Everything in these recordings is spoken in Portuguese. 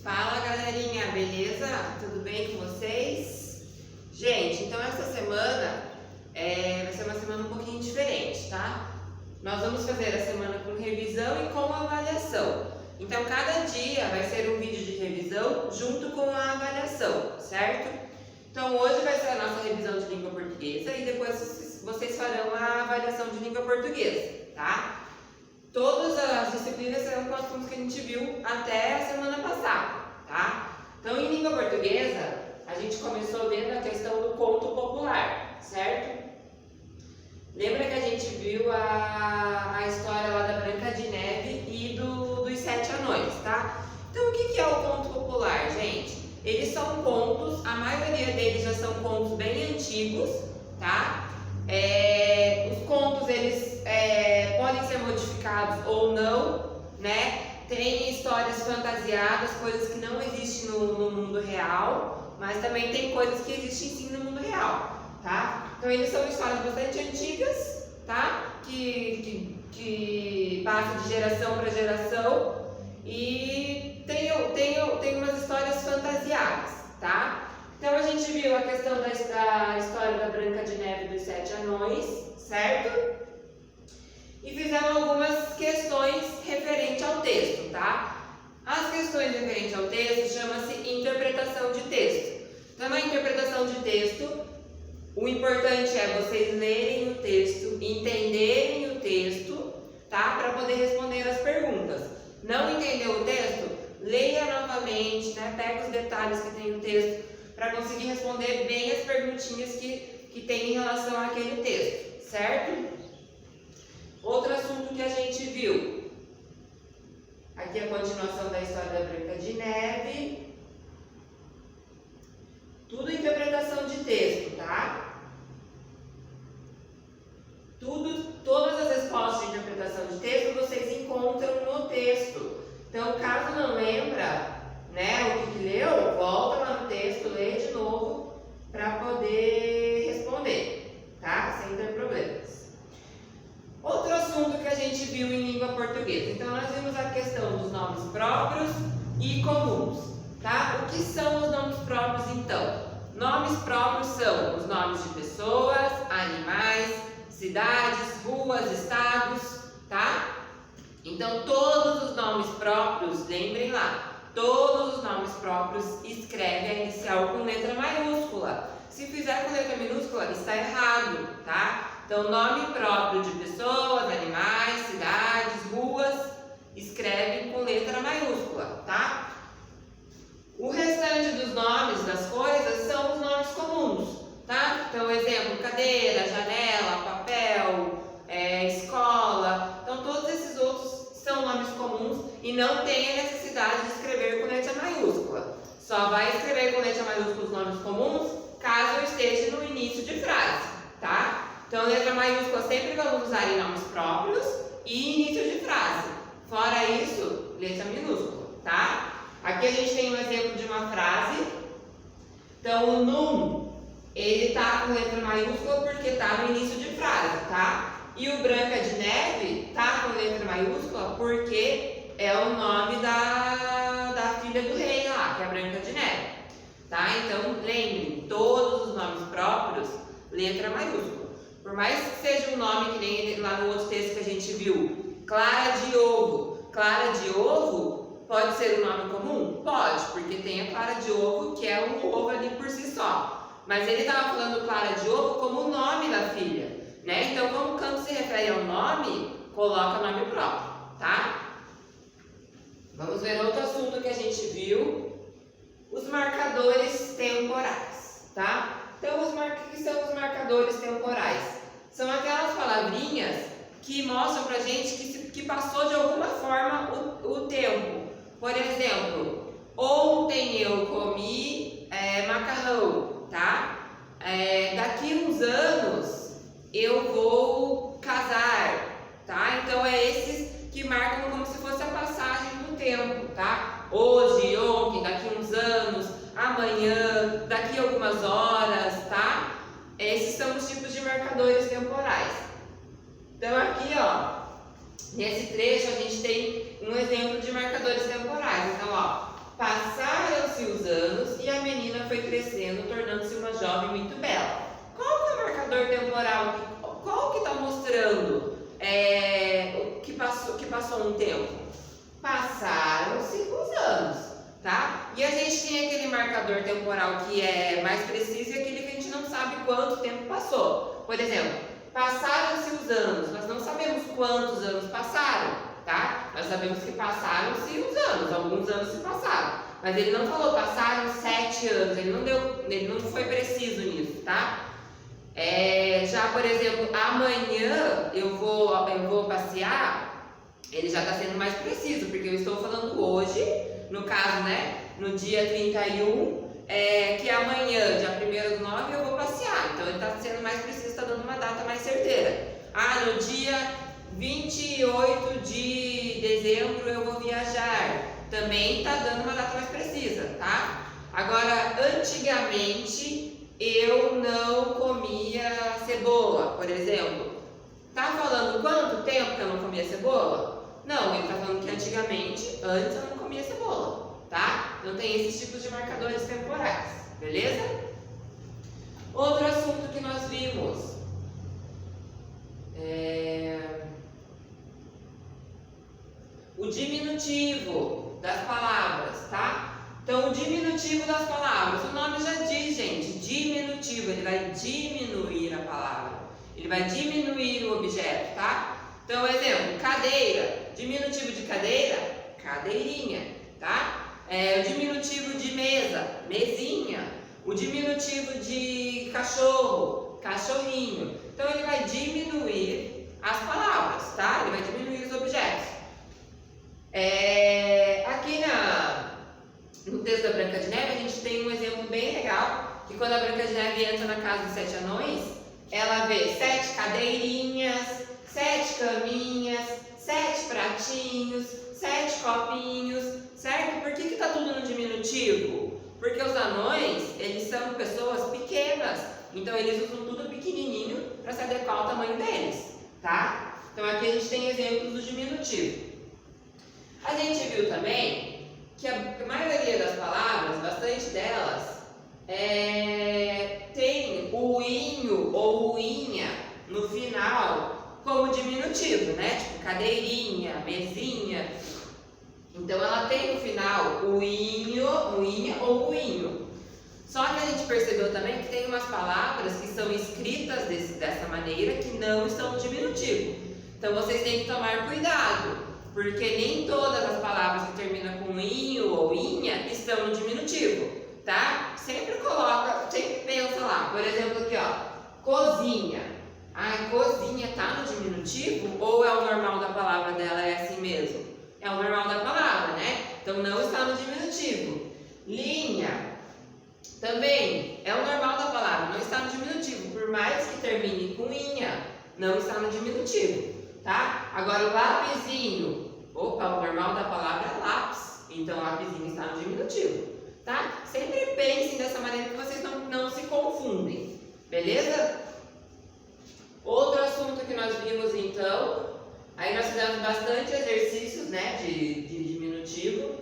Fala galerinha, beleza? Tudo bem com vocês? Gente, então essa semana vai ser uma semana um pouquinho diferente, tá? Nós vamos fazer a semana com revisão e com avaliação. Então cada dia vai ser um vídeo de revisão junto com a avaliação, certo? Então hoje vai ser a nossa revisão de língua portuguesa e depois vocês farão a avaliação de língua portuguesa, tá? Todas as disciplinas serão com assuntos que a gente viu até a semana passada, tá? Então, em língua portuguesa, a gente começou vendo a questão do conto popular, certo? Lembra que a gente viu a história lá da Branca de Neve e dos Sete Anões, tá? Então, o que é o conto popular, gente? Eles são contos, a maioria deles já são contos bem antigos, tá? Os contos, eles podem ser modificados ou não, né? Tem histórias fantasiadas, coisas que não existem no mundo real, mas também tem coisas que existem sim no mundo real, tá? Então eles são histórias bastante antigas, tá? Que passam de geração para geração e tem umas histórias fantasiadas, tá? Então a gente viu a questão da história da Branca de Neve e dos Sete Anões, certo? E fizemos algumas questões referentes ao texto, tá? As questões referentes ao texto chama-se interpretação de texto. Então, na interpretação de texto, o importante é vocês lerem o texto, entenderem o texto, tá? Para poder responder as perguntas. Não entendeu o texto? Leia novamente, né? Pega os detalhes que tem no texto para conseguir responder bem as perguntinhas que tem em relação àquele texto, certo? Outro assunto que a gente viu, aqui a continuação da história da Branca de Neve, tudo interpretação de texto, tá? Todas as respostas de interpretação de texto vocês encontram no texto. Então, caso não lembra, né, o que leu, volta lá no texto, lê de novo para poder responder, tá? Sem ter problemas. Outro assunto que a gente viu em língua portuguesa. Então, nós vimos a questão dos nomes próprios e comuns, tá? O que são os nomes próprios, então? Nomes próprios são os nomes de pessoas, animais, cidades, ruas, estados, tá? Então, todos os nomes próprios, lembrem lá, todos os nomes próprios escrevem a inicial com letra maiúscula. Se fizer com letra minúscula, está errado, tá? Então, nome próprio de pessoas, animais, cidades, ruas, escrevem com letra maiúscula, tá? O restante dos nomes das coisas são os nomes comuns, tá? Então, exemplo, cadeira, janela, papel, escola. Então, todos esses outros são nomes comuns e não tem a necessidade de escrever com letra maiúscula. Só vai escrever com letra maiúscula os nomes comuns caso esteja no início de frase, tá? Então, letra maiúscula sempre vamos usar em nomes próprios e início de frase. Fora isso, letra minúscula, tá? Aqui a gente tem um exemplo de uma frase. Então, o num, ele tá com letra maiúscula porque tá no início de frase, tá? E o Branca de Neve tá com letra maiúscula porque é o nome da filha do rei lá, que é a Branca de Neve, tá? Então, lembrem, todos os nomes próprios, letra maiúscula. Por mais que seja um nome que nem lá no outro texto que a gente viu, Clara de Ovo. Clara de Ovo pode ser um nome comum? Pode, porque tem a Clara de Ovo, que é um ovo ali por si só. Mas ele estava falando Clara de Ovo como o nome da filha, né? Então, como quando se refere ao nome, coloca o nome próprio, tá? Vamos ver outro assunto que a gente viu. Os marcadores temporais, tá? Então, o que são os marcadores temporais? São aquelas palavrinhas que mostram pra gente que passou de alguma forma o tempo. Por exemplo, ontem eu comi macarrão, tá? Daqui uns anos eu vou casar, tá? Então, esses que marcam como se fosse a passagem do tempo, tá? Hoje, ontem, daqui uns anos, amanhã, daqui algumas horas, tá? Esses são os tipos de marcadores temporais. Então aqui, ó, nesse trecho trecho, a gente tem um exemplo de marcadores temporais. Então, ó, passaram-se os anos e a menina foi crescendo, tornando-se uma jovem muito bela. Qual que é o marcador temporal? Qual que está mostrando que passou um tempo? Passaram-se os anos, tá? E a gente tem aquele marcador temporal que é mais preciso e aquele que a gente não sabe quanto tempo passou. Por exemplo, passaram-se os anos, nós não sabemos quantos anos passaram, tá? Nós sabemos que passaram-se os anos, alguns anos se passaram. Mas ele não falou passaram 7 anos, ele não foi preciso nisso, tá? Já, por exemplo, amanhã eu vou passear, ele já está sendo mais preciso, porque eu estou falando hoje, no caso, né, no dia 31, que amanhã, dia 1º/9, eu vou passear. Então ele está sendo mais preciso, está dando uma data mais certeira. No dia 28 de dezembro eu vou viajar. Também está dando uma data mais precisa, tá? Agora, antigamente eu não comia cebola, por exemplo. Tá falando quanto tempo que eu não comia cebola? Não, ele está falando que antigamente, antes eu não comia cebola, tá? Então tem esses tipos de marcadores temporais, beleza? Outro assunto que nós vimos o diminutivo das palavras, tá? Então, o diminutivo das palavras, o nome já diz, gente, diminutivo, ele vai diminuir a palavra, ele vai diminuir o objeto, tá? Então, exemplo, cadeira, diminutivo de cadeira, cadeirinha, tá? O diminutivo de mesa, mesinha, o diminutivo de cachorro, cachorrinho. Então, ele vai diminuir as palavras, tá? Ele vai diminuir os objetos. Aqui no texto da Branca de Neve, a gente tem um exemplo bem legal, que quando a Branca de Neve entra na casa dos 7 anões, ela vê 7 cadeirinhas, 7 caminhas, 7 pratinhos, 7 copinhos, certo? Por que está tudo no diminutivo? Porque os anões, eles são pessoas pequenas, então eles usam tudo pequenininho para se adequar ao tamanho deles, tá? Então aqui a gente tem exemplos do diminutivo. A gente viu também que a maioria das palavras, bastante delas, tem o inho ou o inha no final como diminutivo, né? Tipo cadeirinha, mesinha. Então ela tem no final o inho, o inha ou o inho. Só que a gente percebeu também que tem umas palavras que são escritas dessa maneira que não estão no diminutivo. Então vocês têm que tomar cuidado, porque nem todas as palavras que terminam com inho ou inha estão no diminutivo, tá? Sempre pensa lá, por exemplo aqui, ó, cozinha. Cozinha tá no diminutivo ou é o normal da palavra dela, é assim mesmo? É o normal da palavra, né? Então não está no diminutivo. Linha também é o normal da palavra, não está no diminutivo, por mais que termine com inha, não está no diminutivo, tá? Agora o lapisinho, o normal da palavra é lápis, então lapisinho está no diminutivo, tá? Sempre pensem dessa maneira que vocês não se confundem, beleza? Outro assunto que nós vimos então, aí nós fizemos bastante exercícios, né, de diminutivo.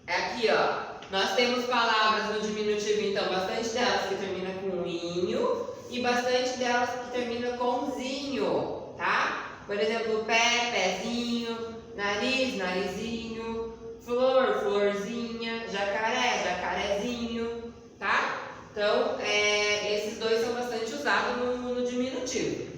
Aqui, ó, nós temos palavras no diminutivo, então, bastante delas que terminam com inho e bastante delas que terminam com zinho, tá? Por exemplo, pé, pezinho, nariz, narizinho, flor, florzinha, jacaré, jacarezinho, tá? Então, esses dois são bastante usados no diminutivo.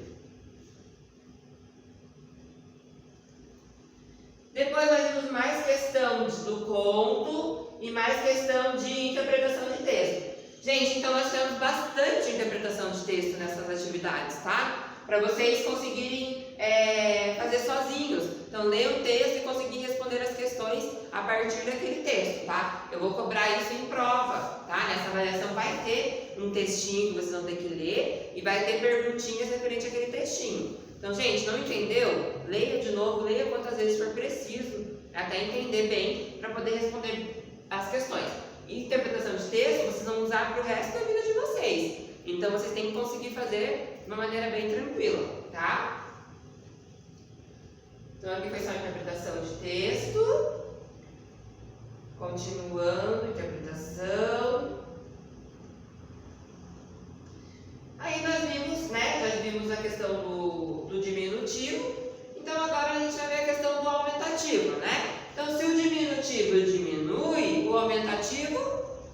Depois nós vimos mais questão do conto e mais questão de interpretação de texto. Gente, então nós temos bastante interpretação de texto nessas atividades, tá? Para vocês conseguirem fazer sozinhos. Então, ler o texto e conseguir responder as questões a partir daquele texto, tá? Eu vou cobrar isso em prova, tá? Nessa avaliação vai ter um textinho que vocês vão ter que ler e vai ter perguntinhas referente àquele textinho. Então, gente, não entendeu? Leia de novo, leia quantas vezes for preciso, até entender bem, para poder responder as questões. E interpretação de texto, vocês vão usar para o resto da vida de vocês. Então, vocês têm que conseguir fazer de uma maneira bem tranquila, tá? Então aqui foi só a interpretação de texto. Continuando, interpretação. Aí nós vimos, né? Já vimos a questão do diminutivo. Então agora a gente vai ver a questão do aumentativo, né? Então se o diminutivo diminui, o aumentativo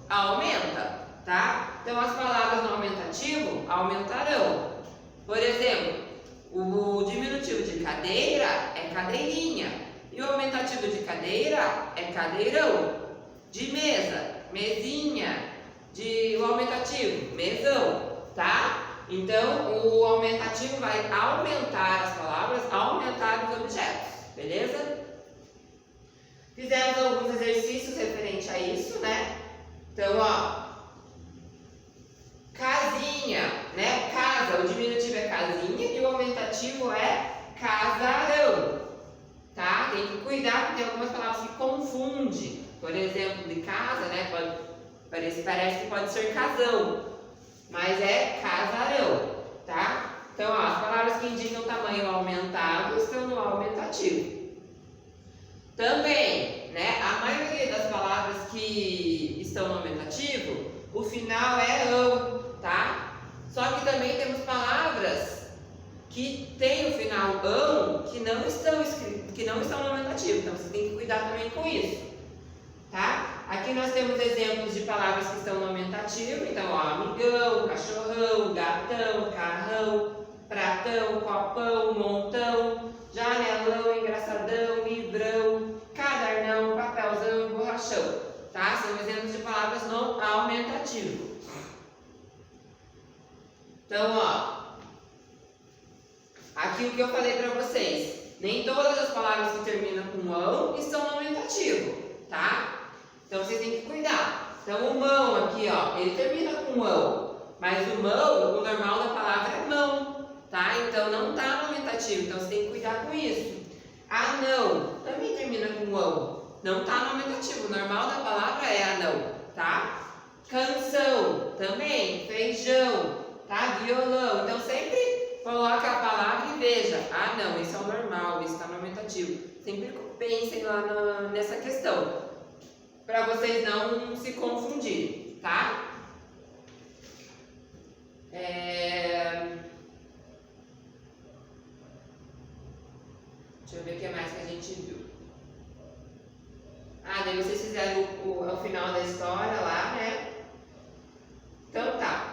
aumenta, tá? Então as palavras no aumentativo aumentarão. Por exemplo, o diminutivo de cadeira é cadeirinha. E o aumentativo de cadeira é cadeirão. De mesa, mesinha. O aumentativo, mesão, tá? Então, o aumentativo vai aumentar as palavras, aumentar os objetos, beleza? Fizemos alguns exercícios referentes a isso, né? Então, ó, casinha, né? Casa, o diminutivo é casinha e o aumentativo é casarão. Tá? Tem que cuidar porque tem algumas palavras que confundem. Por exemplo, de casa, né? Parece que pode ser casão, mas é casarão, tá? Então, ó, as palavras que indicam tamanho aumentado estão no aumentativo. Também, né? A maioria das palavras que estão no aumentativo, o final é ão, tá? Só que também temos palavras que tem o final ão que não estão no aumentativo, então você tem que cuidar também com isso, tá? Aqui nós temos exemplos de palavras que estão no aumentativo, então ó, amigão, cachorrão, gatão, carrão, pratão, copão, montão, janelão, engraçadão, livrão, cadernão, papelzão e borrachão, tá? São exemplos de palavras no aumentativo. Então, ó, aqui o que eu falei para vocês, nem todas as palavras que terminam com ão estão no aumentativo, tá? Então vocês têm que cuidar. Então o mão aqui, ó, ele termina com ão, mas o mão, o normal da palavra é mão, tá? Então não tá no aumentativo, então você tem que cuidar com isso. Anão também termina com ão, não tá no aumentativo, o normal da palavra é anão, tá? Canção também, feijão, tá? Violão, então sempre coloca a palavra e veja, ah não, isso é o normal, isso está no aumentativo. Sempre pensem lá nessa questão, para vocês não se confundirem, tá? Deixa eu ver o que mais que a gente viu. Ah, daí vocês fizeram o final da história lá, né? Então tá.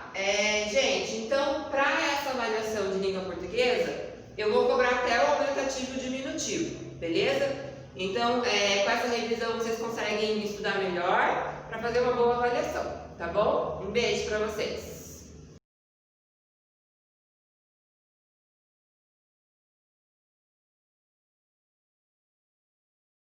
Gente, então para essa avaliação de língua portuguesa, eu vou cobrar até o aumentativo e o diminutivo, beleza? Então, com essa revisão vocês conseguem estudar melhor para fazer uma boa avaliação, tá bom? Um beijo para vocês!